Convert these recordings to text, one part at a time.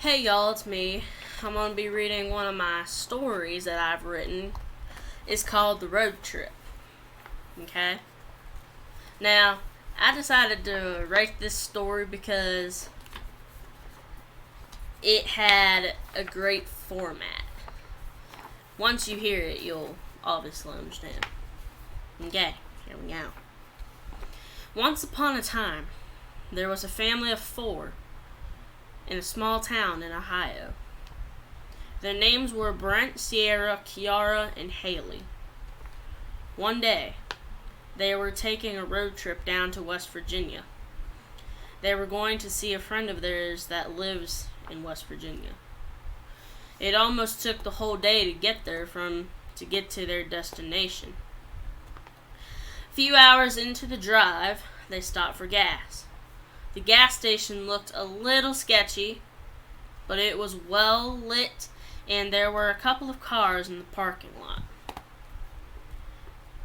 Hey y'all, it's me. I'm going to be reading one of my stories that I've written. It's called The Road Trip. Okay? Now, I decided to write this story because it had a great format. Once you hear it, you'll obviously understand. Okay, here we go. Once upon a time, there was a family of 4 in a small town in Ohio. Their names were Brent, Sierra, Kiara, and Haley. One day, they were taking a road trip down to West Virginia. They were going to see a friend of theirs that lives in West Virginia. It almost took the whole day to get to their destination. A few hours into the drive, they stopped for gas. The gas station looked a little sketchy, but it was well lit and there were a couple of cars in the parking lot.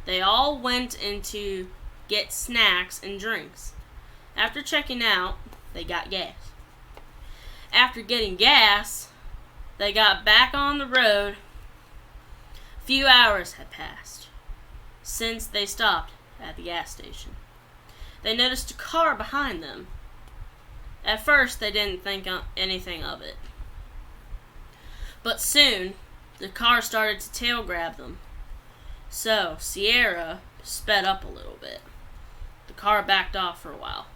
They all went in to get snacks and drinks. After checking out, they got gas. After getting gas, they got back on the road. A few hours had passed since they stopped at the gas station. They noticed a car behind them. At first, they didn't think anything of it. But soon, the car started to tail grab them. So, Sierra sped up a little bit. The car backed off for a while.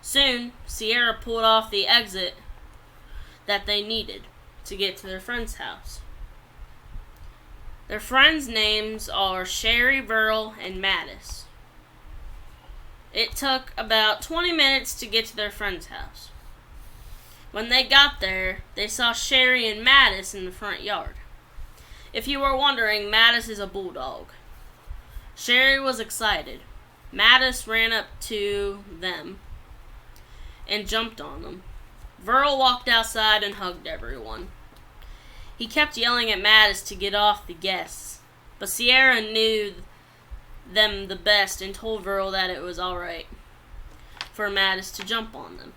Soon, Sierra pulled off the exit that they needed to get to their friend's house. Their friends' names are Sherry, Verl, and Mattis. It took about 20 minutes to get to their friend's house. When they got there, they saw Sherry and Mattis in the front yard. If you were wondering, Mattis is a bulldog. Sherry was excited. Mattis ran up to them and jumped on them. Verl walked outside and hugged everyone. He kept yelling at Mattis to get off the guests, but Sierra knew them the best and told Verl that it was alright for Mattis to jump on them.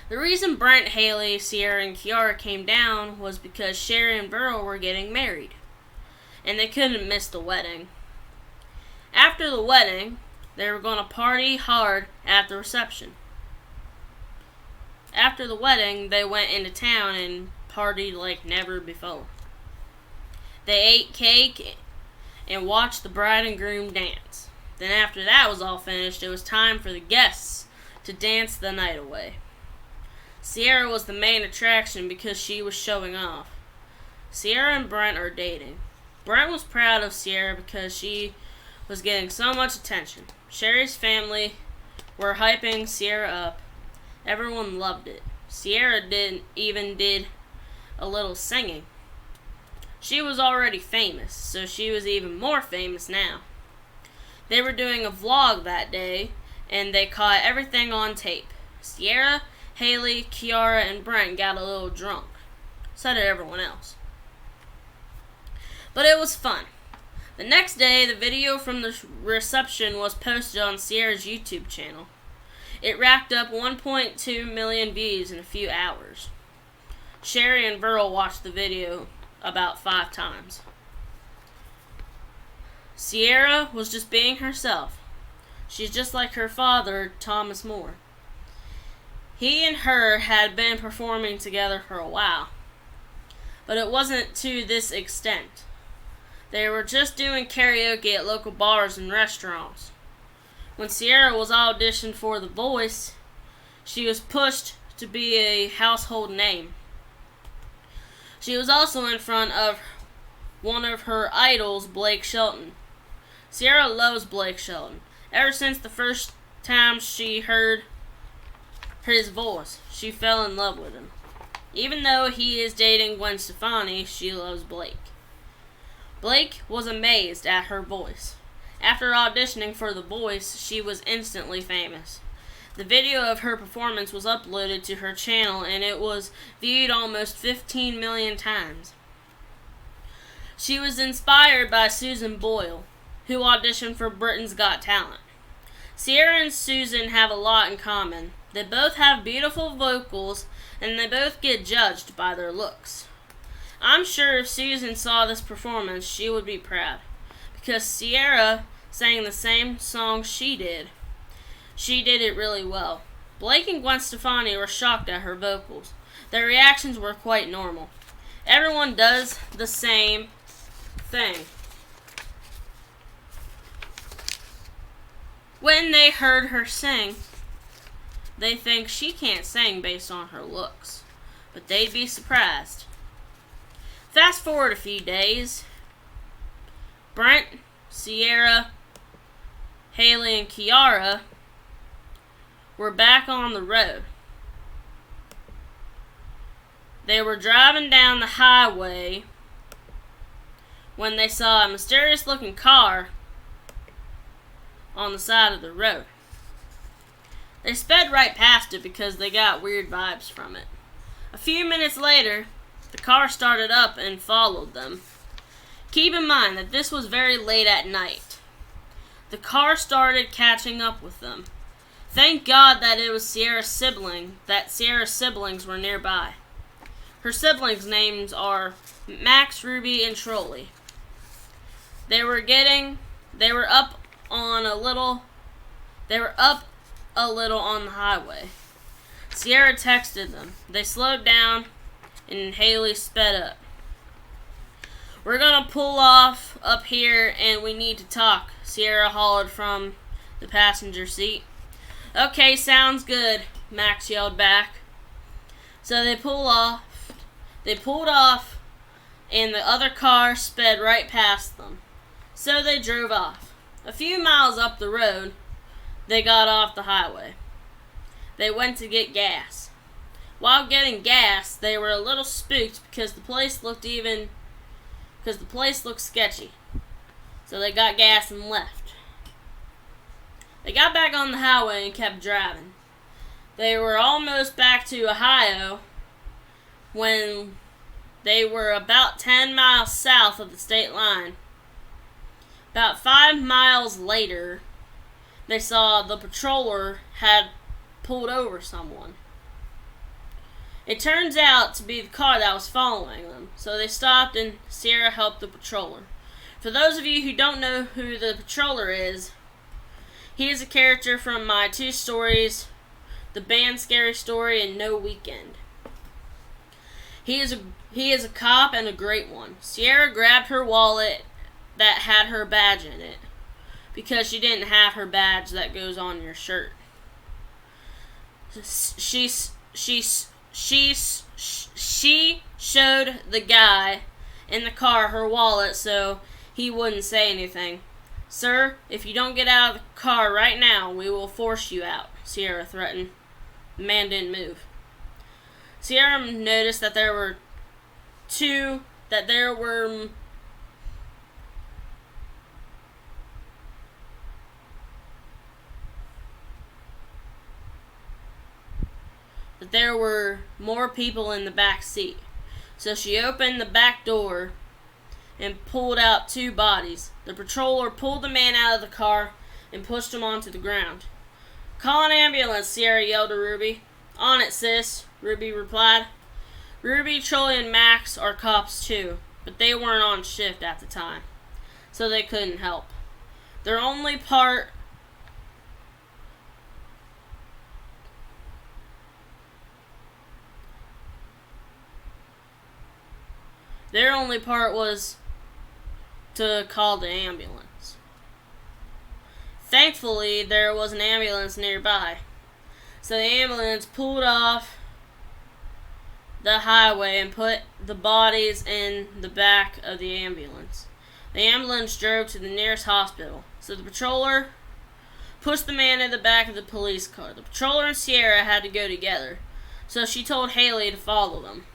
The reason Brent, Haley, Sierra, and Kiara came down was because Sherry and Verl were getting married, and they couldn't miss the wedding. After the wedding, they were going to party hard at the reception. After the wedding, they went into town and partied like never before. They ate cake and watched the bride and groom dance. Then after that was all finished, it was time for the guests to dance the night away. Sierra was the main attraction because she was showing off. Sierra and Brent are dating. Brent was proud of Sierra because she was getting so much attention. Sherry's family were hyping Sierra up. Everyone loved it. Sierra did a little singing. She was already famous, so she was even more famous now. They were doing a vlog that day, and they caught everything on tape. Sierra, Haley, Kiara, and Brent got a little drunk. So did everyone else. But it was fun. The next day, the video from the reception was posted on Sierra's YouTube channel. It racked up 1.2 million views in a few hours. Sherry and Verl watched the video about 5 times. Sierra was just being herself. She's just like her father, Thomas More. He and her had been performing together for a while, but it wasn't to this extent. They were just doing karaoke at local bars and restaurants. When Sierra was auditioned for The Voice, she was pushed to be a household name. She was also in front of one of her idols, Blake Shelton. Sierra loves Blake Shelton. Ever since the first time she heard his voice, she fell in love with him. Even though he is dating Gwen Stefani, she loves Blake. Blake was amazed at her voice. After auditioning for The Voice, she was instantly famous. The video of her performance was uploaded to her channel and it was viewed almost 15 million times. She was inspired by Susan Boyle, who auditioned for Britain's Got Talent. Sierra and Susan have a lot in common. They both have beautiful vocals, and they both get judged by their looks. I'm sure if Susan saw this performance, she would be proud, because Sierra sang the same song she did. She did it really well. Blake and Gwen Stefani were shocked at her vocals. Their reactions were quite normal. Everyone does the same thing. When they heard her sing, they think she can't sing based on her looks, but they'd be surprised. Fast forward a few days. Brent, Sierra, Haley, and Kiara were back on the road. They were driving down the highway when they saw a mysterious-looking car on the side of the road. They sped right past it because they got weird vibes from it. A few minutes later, the car started up and followed them. Keep in mind that this was very late at night. The car started catching up with them. Thank God that it was Sierra's siblings were nearby. Her siblings' names are Max, Ruby, and Trolley. They were up a little on the highway. Sierra texted them. They slowed down and Haley sped up. "We're gonna pull off up here and we need to talk," Sierra hollered from the passenger seat. "Okay, sounds good," Max yelled back. So they pulled off, and the other car sped right past them. So they drove off. A few miles up the road, they got off the highway. They went to get gas. While getting gas, they were a little spooked because the place looked sketchy. So they got gas and left. They got back on the highway and kept driving. They were almost back to Ohio when they were about 10 miles south of the state line. About 5 miles later, they saw the patroller had pulled over someone. It turns out to be the car that was following them, so they stopped and Sierra helped the patroller. For those of you who don't know who the patroller is, he is a character from my 2 stories, the band Scary Story and No Weekend. He is a cop and a great one. Sierra grabbed her wallet that had her badge in it because she didn't have her badge that goes on your shirt. She showed the guy in the car her wallet so he wouldn't say anything. "Sir, if you don't get out of the car right now, we will force you out," Sierra threatened. The man didn't move. Sierra noticed that there were more people in the back seat. So she opened the back door and pulled out 2 bodies. The patroller pulled the man out of the car and pushed him onto the ground. "Call an ambulance," Sierra yelled to Ruby. "On it, sis," Ruby replied. Ruby, Trolley, and Max are cops too, but they weren't on shift at the time, so they couldn't help. Their only part was to call the ambulance. Thankfully, there was an ambulance nearby, so the ambulance pulled off the highway and put the bodies in the back of the ambulance. The ambulance drove to the nearest hospital, so the patroller pushed the man in the back of the police car. The patroller and Sierra had to go together, so she told Haley to follow them.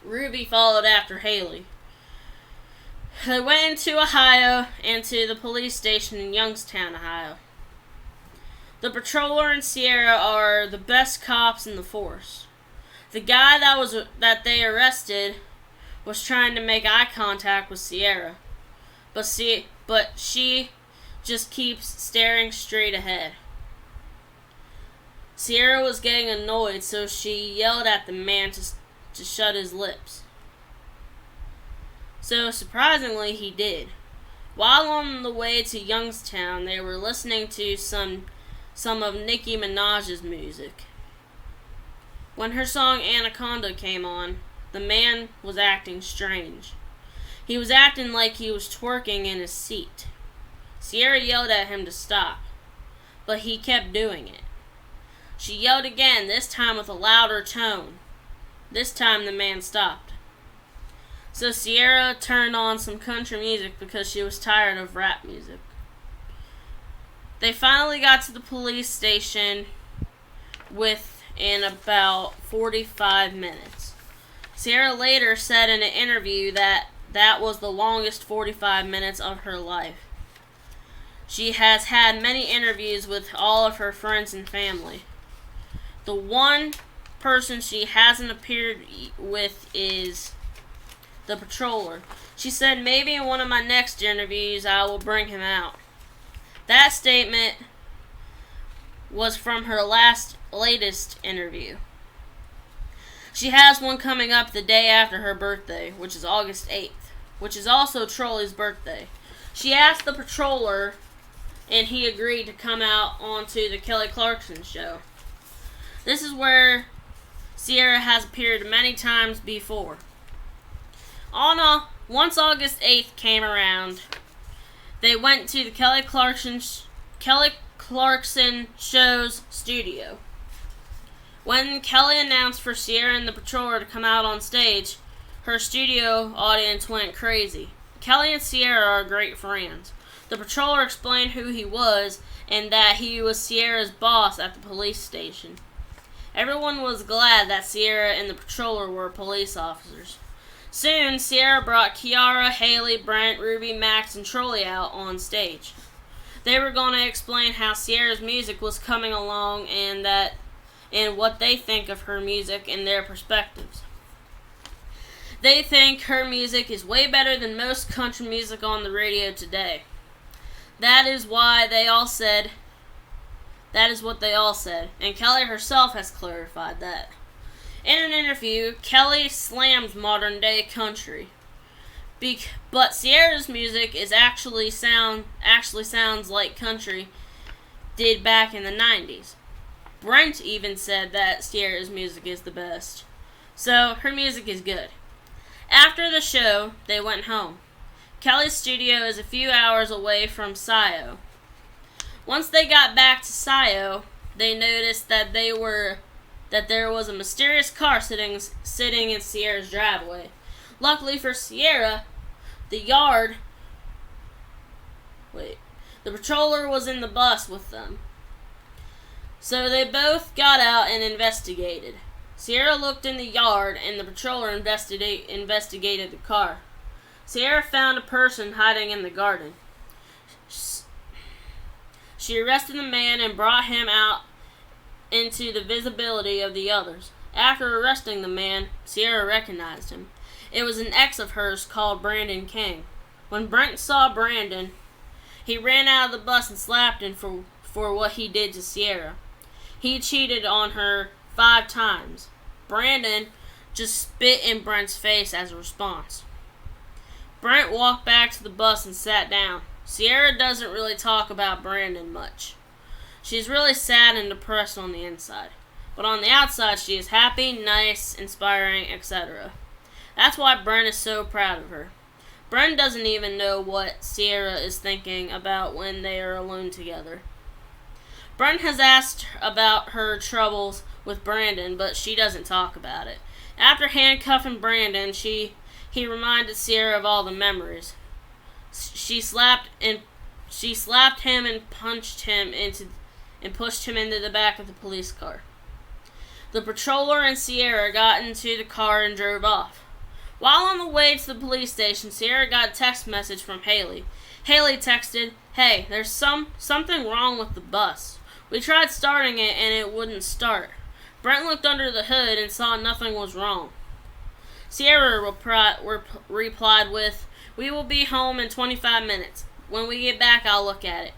Ruby followed after Haley. They went into Ohio and to the police station in Youngstown, Ohio. The patroller and Sierra are the best cops in the force. The guy that they arrested was trying to make eye contact with Sierra, but she just keeps staring straight ahead. Sierra was getting annoyed, so she yelled at the man to shut his lips. So, surprisingly, he did. While on the way to Youngstown, they were listening to some of Nicki Minaj's music. When her song Anaconda came on, the man was acting strange. He was acting like he was twerking in his seat. Sierra yelled at him to stop, but he kept doing it. She yelled again, this time with a louder tone. This time the man stopped. So Sierra turned on some country music because she was tired of rap music. They finally got to the police station within about 45 minutes. Sierra later said in an interview that was the longest 45 minutes of her life. She has had many interviews with all of her friends and family. The one person she hasn't appeared with is the patroller. She said, maybe in one of my next interviews I will bring him out. That statement was from her latest interview. She has one coming up the day after her birthday, which is August 8th, which is also Trolley's birthday. She asked the patroller, and he agreed to come out onto the Kelly Clarkson show. This is where Sierra has appeared many times before. Once August 8th came around, they went to the Kelly Clarkson show's studio. When Kelly announced for Sierra and the patroller to come out on stage, her studio audience went crazy. Kelly and Sierra are great friends. The patroller explained who he was and that he was Sierra's boss at the police station. Everyone was glad that Sierra and the patroller were police officers. Soon, Sierra brought Kiara, Haley, Brent, Ruby, Max, and Trolley out on stage. They were going to explain how Sierra's music was coming along and what they think of her music and their perspectives. They think her music is way better than most country music on the radio today. That is what they all said, and Kelly herself has clarified that. In an interview, Kelly slammed modern-day country, but Sierra's music actually sounds like country did back in the 90s. Brent even said that Sierra's music is the best, so her music is good. After the show, they went home. Kelly's studio is a few hours away from Scio. Once they got back to Scio, they noticed that there was a mysterious car sitting in Sierra's driveway. Luckily for Sierra, the patroller was in the bus with them. So they both got out and investigated. Sierra looked in the yard and the patroller investigated the car. Sierra found a person hiding in the garden. She arrested the man and brought him out into the visibility of the others. After arresting the man, Sierra recognized him. It was an ex of hers called Brandon King. When Brent saw Brandon, he ran out of the bus and slapped him for what he did to Sierra. He cheated on her 5 times. Brandon just spit in Brent's face as a response. Brent walked back to the bus and sat down. Sierra doesn't really talk about Brandon much. She's really sad and depressed on the inside. But on the outside, she is happy, nice, inspiring, etc. That's why Brent is so proud of her. Brent doesn't even know what Sierra is thinking about when they are alone together. Brent has asked about her troubles with Brandon, but she doesn't talk about it. After handcuffing Brandon, he reminded Sierra of all the memories. She slapped him and pushed him into the back of the police car. The patroller and Sierra got into the car and drove off. While on the way to the police station, Sierra got a text message from Haley. Haley texted, "Hey, there's something wrong with the bus. We tried starting it and it wouldn't start." Brent looked under the hood and saw nothing was wrong. Sierra replied with, "We will be home in 25 minutes. When we get back, I'll look at it."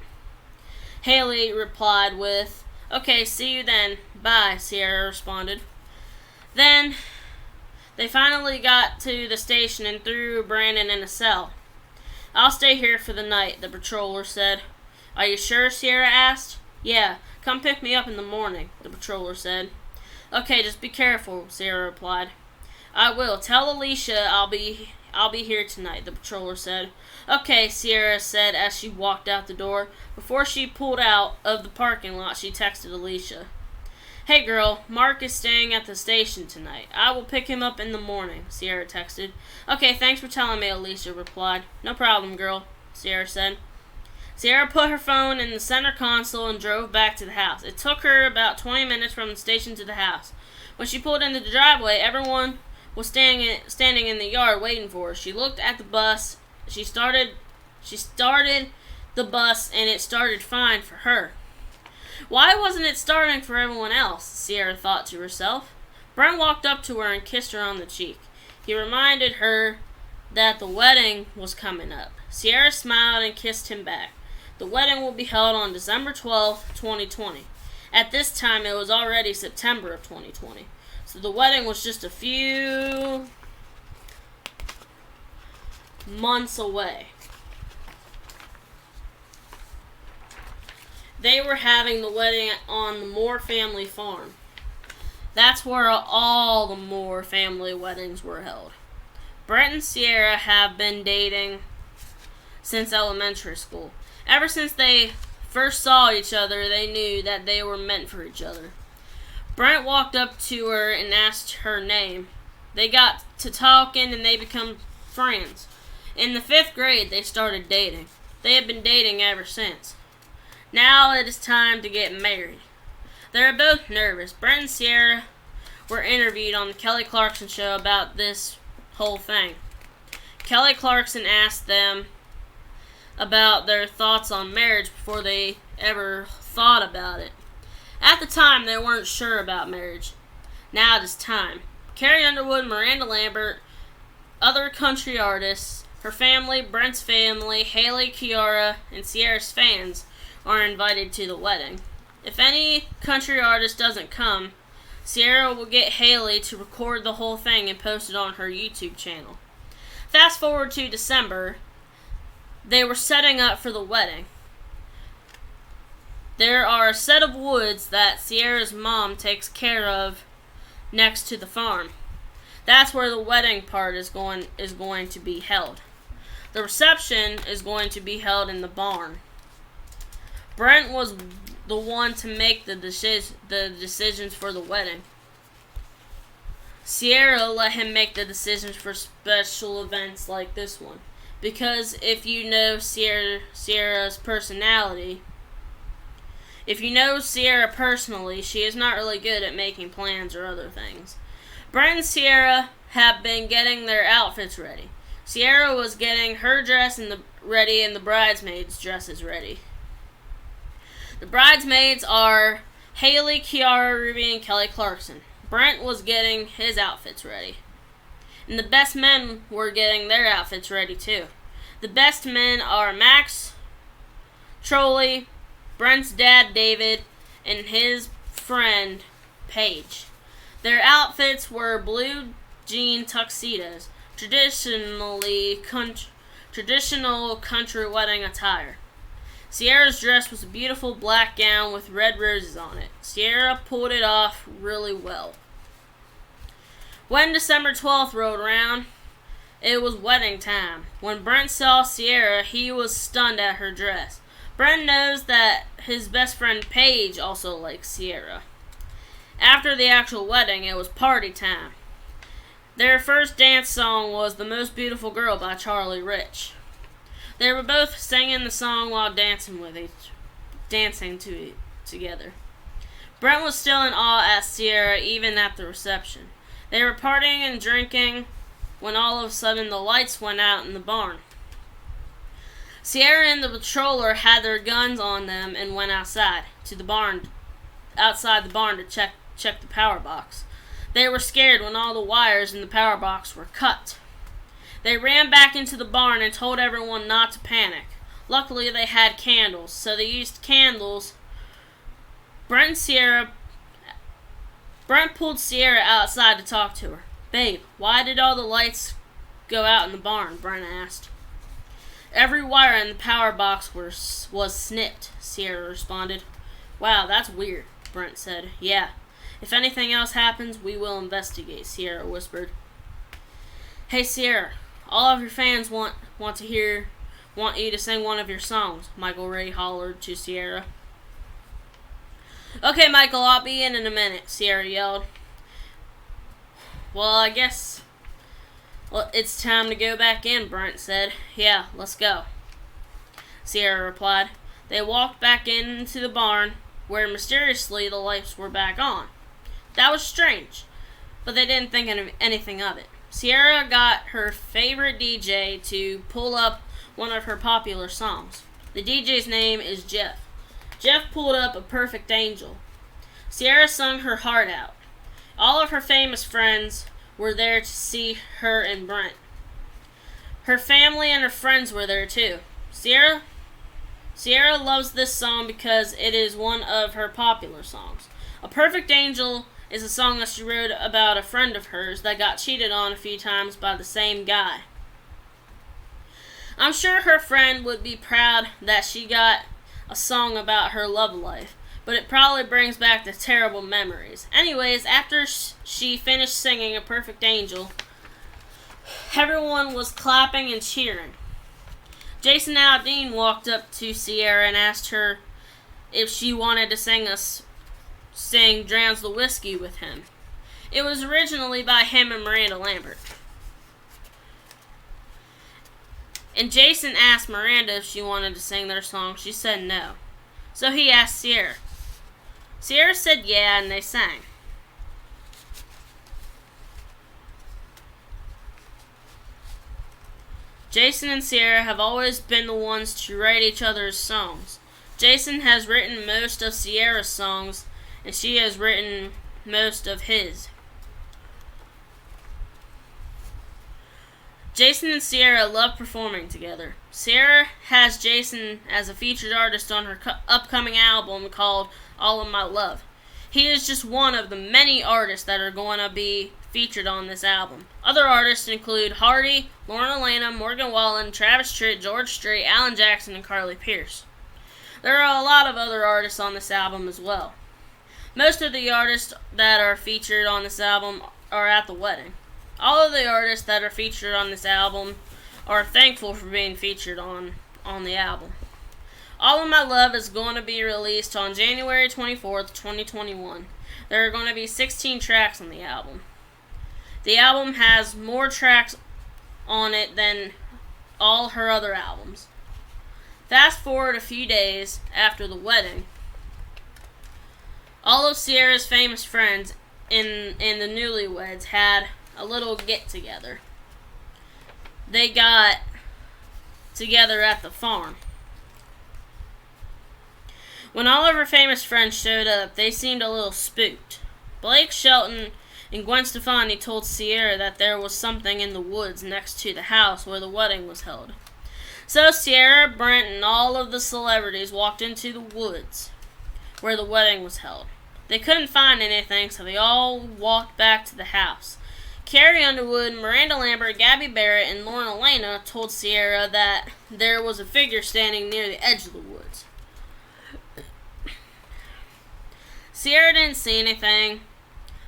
Haley replied with, "Okay, see you then. Bye, Sierra responded. Then they finally got to the station and threw Brandon in a cell. I'll stay here for the night, the patroller said. Are you sure? Sierra asked. Yeah, come pick me up in the morning, the patroller said. Okay, just be careful, Sierra replied. I will. Tell Alicia I'll be here tonight, the patroller said. Okay, Sierra said as she walked out the door. Before she pulled out of the parking lot, she texted Alicia. Hey girl, Mark is staying at the station tonight. I will pick him up in the morning, Sierra texted. Okay, thanks for telling me, Alicia replied. No problem, girl, Sierra said. Sierra put her phone in the center console and drove back to the house. It took her about 20 minutes from the station to the house. When she pulled into the driveway, everyone was standing in the yard waiting for her. She looked at the bus. She started the bus, and it started fine for her. Why wasn't it starting for everyone else? Sierra thought to herself. Brent walked up to her and kissed her on the cheek. He reminded her that the wedding was coming up. Sierra smiled and kissed him back. The wedding will be held on December 12th, 2020. At this time, it was already September of 2020. So the wedding was just a few months away. They were having the wedding on the Moore family farm. That's where all the Moore family weddings were held. Brent and Sierra have been dating since elementary school. Ever since they first saw each other, they knew that they were meant for each other. Brent walked up to her and asked her name. They got to talking and they became friends. In the 5th grade, they started dating. They have been dating ever since. Now it is time to get married. They are both nervous. Brent and Sierra were interviewed on the Kelly Clarkson show about this whole thing. Kelly Clarkson asked them about their thoughts on marriage before they ever thought about it. At the time, they weren't sure about marriage. Now it is time. Carrie Underwood, Miranda Lambert, other country artists, her family, Brent's family, Haley, Kiara, and Sierra's fans are invited to the wedding. If any country artist doesn't come, Sierra will get Haley to record the whole thing and post it on her YouTube channel. Fast forward to December. They were setting up for the wedding. There are a set of woods that Sierra's mom takes care of next to the farm. That's where the wedding part is going to be held. The reception is going to be held in the barn. Brent was the one to make the decisions for the wedding. Sierra let him make the decisions for special events like this one. Because if you know Sierra's personality, if you know Sierra personally, she is not really good at making plans or other things. Brent and Sierra have been getting their outfits ready. Sierra was getting her dress ready and the bridesmaids' dresses ready. The bridesmaids are Haley, Kiara, Ruby, and Kelly Clarkson. Brent was getting his outfits ready. And the best men were getting their outfits ready too. The best men are Max, Trolley, Brent's dad David, and his friend Paige. Their outfits were blue jean tuxedos, traditional country wedding attire. Sierra's dress was a beautiful black gown with red roses on it. Sierra pulled it off really well. When December 12th rolled around, it was wedding time. When Brent saw Sierra, he was stunned at her dress. Brent knows that his best friend Paige also likes Sierra. After the actual wedding, it was party time. Their first dance song was The Most Beautiful Girl by Charlie Rich. They were both singing the song while dancing together. Brent was still in awe at Sierra even at the reception. They were partying and drinking when all of a sudden the lights went out in the barn. Sierra and the patroller had their guns on them and went outside the barn to check the power box. They were scared when all the wires in the power box were cut. They ran back into the barn and told everyone not to panic. Luckily, they had candles, so they used candles. Brent and Sierra Brent pulled Sierra outside to talk to her. "Babe, why did all the lights go out in the barn?" Brent asked. "Every wire in the power box was snipped," Sierra responded. "Wow, that's weird," Brent said. "Yeah. If anything else happens, we will investigate," Sierra whispered. "Hey, Sierra, all of your fans want you to sing one of your songs," Michael Ray hollered to Sierra. "Okay, Michael, I'll be in a minute," Sierra yelled. "Well, I guess it's time to go back in," Brent said. "Yeah, let's go," Sierra replied. They walked back into the barn, where mysteriously the lights were back on. That was strange, but they didn't think anything of it. Sierra got her favorite DJ to pull up one of her popular songs. The DJ's name is Jeff. Jeff pulled up A Perfect Angel. Sierra sung her heart out. All of her famous friends were there to see her and Brent. Her family and her friends were there too. Sierra loves this song because it is one of her popular songs. A Perfect Angel is a song that she wrote about a friend of hers that got cheated on a few times by the same guy. I'm sure her friend would be proud that she got a song about her love life, but it probably brings back the terrible memories. Anyways, after she finished singing A Perfect Angel, everyone was clapping and cheering. Jason Aldean walked up to Sierra and asked her if she wanted to sing Drowns the Whiskey with him. It was originally by him and Miranda Lambert. And Jason asked Miranda if she wanted to sing their song. She said no. So he asked Sierra. Sierra said yeah, and they sang. Jason and Sierra have always been the ones to write each other's songs. Jason has written most of Sierra's songs, and she has written most of his. Jason and Sierra love performing together. Sierra has Jason as a featured artist on her upcoming album called All of My Love. He is just one of the many artists that are going to be featured on this album. Other artists include Hardy, Lauren Elena, Morgan Wallen, Travis Tritt, George Strait, Alan Jackson, and Carly Pearce. There are a lot of other artists on this album as well. Most of the artists that are featured on this album are at the wedding. All of the artists that are featured on this album are thankful for being featured on the album. All of My Love is going to be released on January 24th, 2021. There are going to be 16 tracks on the album. The album has more tracks on it than all her other albums. Fast forward a few days after the wedding, all of Sierra's famous friends in the newlyweds had a little get-together. They got together at the farm. When all of her famous friends showed up, they seemed a little spooked. Blake Shelton and Gwen Stefani told Sierra that there was something in the woods next to the house where the wedding was held. So Sierra, Brent, and all of the celebrities walked into the woods where the wedding was held. They couldn't find anything, so they all walked back to the house. Carrie Underwood, Miranda Lambert, Gabby Barrett, and Lauren Elena told Sierra that there was a figure standing near the edge of the woods. Sierra didn't see anything,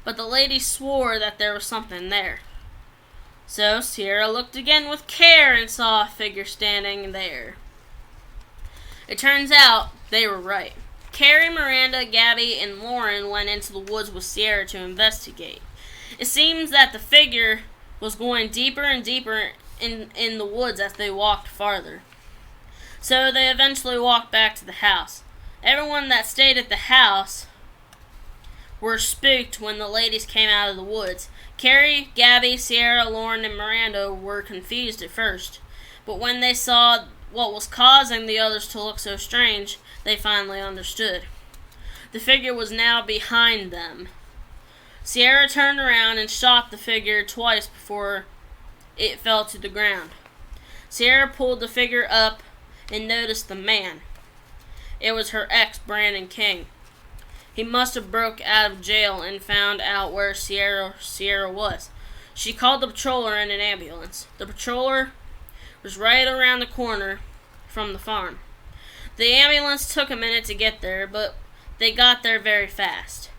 but the lady swore that there was something there. So Sierra looked again with care and saw a figure standing there. It turns out they were right. Carrie, Miranda, Gabby, and Lauren went into the woods with Sierra to investigate. It seems that the figure was going deeper and deeper in the woods as they walked farther. So they eventually walked back to the house. Everyone that stayed at the house were spooked when the ladies came out of the woods. Carrie, Gabby, Sierra, Lauren, and Miranda were confused at first, but when they saw what was causing the others to look so strange, they finally understood. The figure was now behind them. Sierra turned around and shot the figure twice before it fell to the ground. Sierra pulled the figure up and noticed the man. It was her ex, Brandon King. He must have broke out of jail and found out where Sierra was. She called the patroller in an ambulance. The patroller was right around the corner from the farm. The ambulance took a minute to get there, but they got there very fast.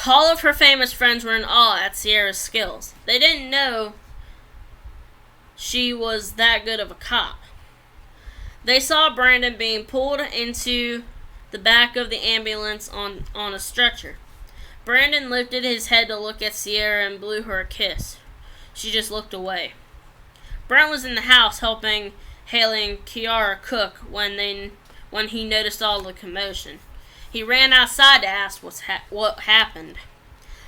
All of her famous friends were in awe at Sierra's skills. They didn't know she was that good of a cop. They saw Brandon being pulled into the back of the ambulance on a stretcher. Brandon lifted his head to look at Sierra and blew her a kiss. She just looked away. Brent was in the house helping Haley and Kiara cook when he noticed all the commotion. He ran outside to ask what happened.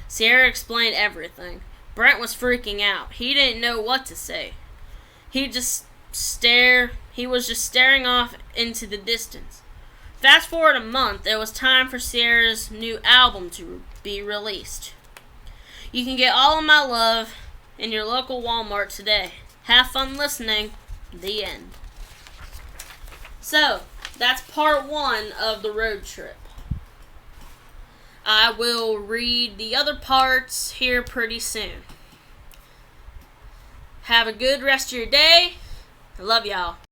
Sierra explained everything. Brent was freaking out. He didn't know what to say. He was just staring off into the distance. Fast forward a month, it was time for Sierra's new album to be released. You can get All of My Love in your local Walmart today. Have fun listening. The end. So, that's part 1 of the road trip. I will read the other parts here pretty soon. Have a good rest of your day. I love y'all.